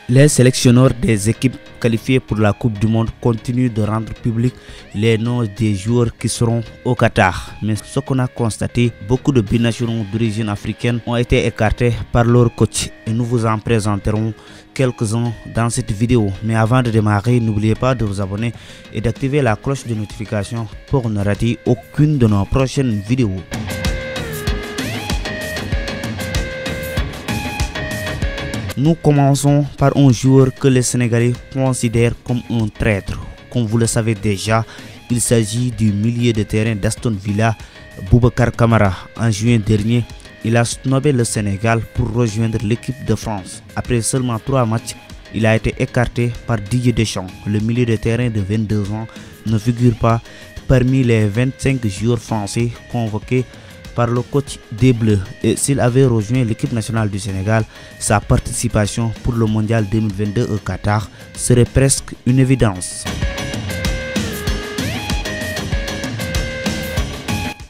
Les sélectionneurs des équipes qualifiées pour la Coupe du Monde continuent de rendre public les noms des joueurs qui seront au Qatar. Mais ce qu'on a constaté, beaucoup de binationaux d'origine africaine ont été écartés par leur coach. Et nous vous en présenterons quelques-uns dans cette vidéo. Mais avant de démarrer, n'oubliez pas de vous abonner et d'activer la cloche de notification pour ne rater aucune de nos prochaines vidéos. Nous commençons par un joueur que les Sénégalais considèrent comme un traître. Comme vous le savez déjà, il s'agit du milieu de terrain d'Aston Villa, Boubacar Kamara. En juin dernier, il a snobé le Sénégal pour rejoindre l'équipe de France. Après seulement 3 matchs, il a été écarté par Didier Deschamps. Le milieu de terrain de 22 ans ne figure pas parmi les 25 joueurs français convoqués par le coach des Bleus, et s'il avait rejoint l'équipe nationale du Sénégal, sa participation pour le mondial 2022 au Qatar serait presque une évidence.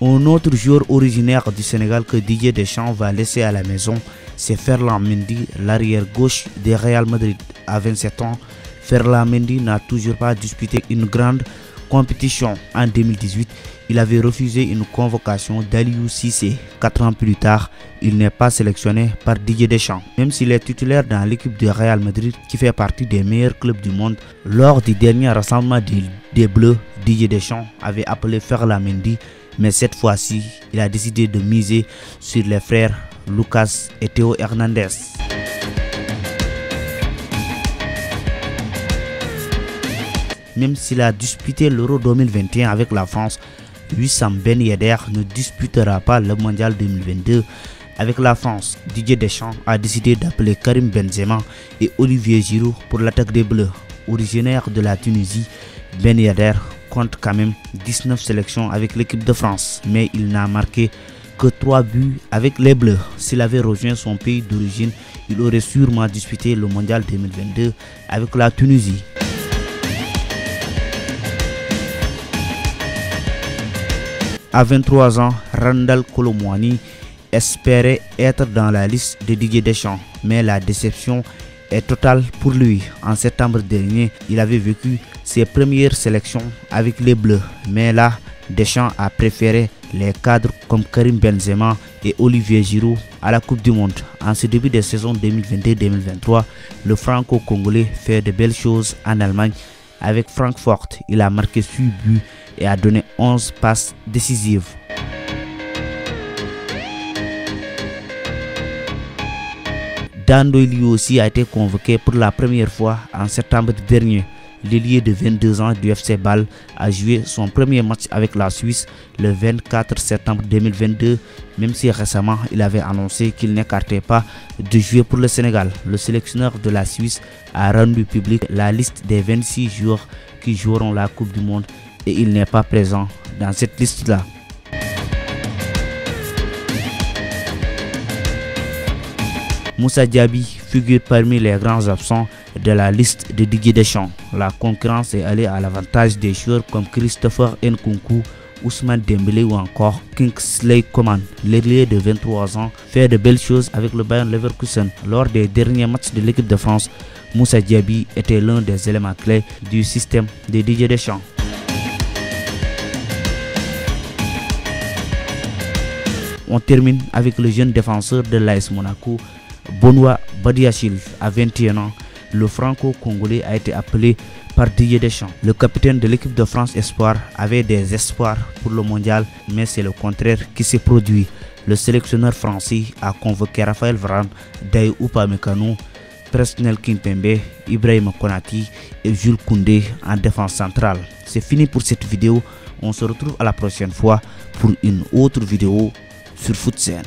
Un autre joueur originaire du Sénégal que Didier Deschamps va laisser à la maison, c'est Ferland Mendy, l'arrière gauche de Real Madrid. À 27 ans, Ferland Mendy n'a toujours pas disputé une grande compétition. En 2018, il avait refusé une convocation d'Aliou Cissé. 4 ans plus tard, il n'est pas sélectionné par Didier Deschamps. Même s'il est titulaire dans l'équipe de Real Madrid qui fait partie des meilleurs clubs du monde, lors du dernier rassemblement des Bleus, Didier Deschamps avait appelé Ferland Mendy, mais cette fois-ci, il a décidé de miser sur les frères Lucas et Théo Hernandez. Même s'il a disputé l'Euro 2021 avec la France, Wissam Ben Yedder ne disputera pas le mondial 2022 avec la France. Didier Deschamps a décidé d'appeler Karim Benzema et Olivier Giroud pour l'attaque des Bleus. Originaire de la Tunisie, Ben Yedder compte quand même 19 sélections avec l'équipe de France, mais il n'a marqué que 3 buts avec les Bleus. S'il avait rejoint son pays d'origine, il aurait sûrement disputé le mondial 2022 avec la Tunisie. À 23 ans, Randal Kolo Muani espérait être dans la liste de Didier Deschamps, mais la déception est totale pour lui. En septembre dernier, il avait vécu ses premières sélections avec les Bleus, mais là, Deschamps a préféré les cadres comme Karim Benzema et Olivier Giroud à la Coupe du Monde. En ce début de saison 2022-2023, le franco-congolais fait de belles choses en Allemagne. Avec Francfort, il a marqué 8 buts et a donné 11 passes décisives. Dando lui aussi a été convoqué pour la première fois en septembre dernier. L'ailier de 22 ans du FC Bâle a joué son premier match avec la Suisse le 24 septembre 2022, même si récemment il avait annoncé qu'il n'écartait pas de jouer pour le Sénégal. Le sélectionneur de la Suisse a rendu public la liste des 26 joueurs qui joueront la Coupe du Monde et il n'est pas présent dans cette liste-là. Moussa Diaby figure parmi les grands absents de la liste de Didier Deschamps. La concurrence est allée à l'avantage des joueurs comme Christopher Nkunku, Ousmane Dembélé ou encore Kingsley Coman. L'ailier de 23 ans fait de belles choses avec le Bayern Leverkusen. Lors des derniers matchs de l'équipe de France, Moussa Diaby était l'un des éléments clés du système de Didier Deschamps. On termine avec le jeune défenseur de l'AS Monaco, Benoît Badiachil. À 21 ans, le franco-congolais a été appelé par Didier Deschamps. Le capitaine de l'équipe de France Espoir avait des espoirs pour le mondial, mais c'est le contraire qui s'est produit. Le sélectionneur français a convoqué Raphaël Varane, Dayot Upamecano, Presnel Kimpembe, Ibrahima Konati et Jules Koundé en défense centrale. C'est fini pour cette vidéo. On se retrouve à la prochaine fois pour une autre vidéo sur FootSen.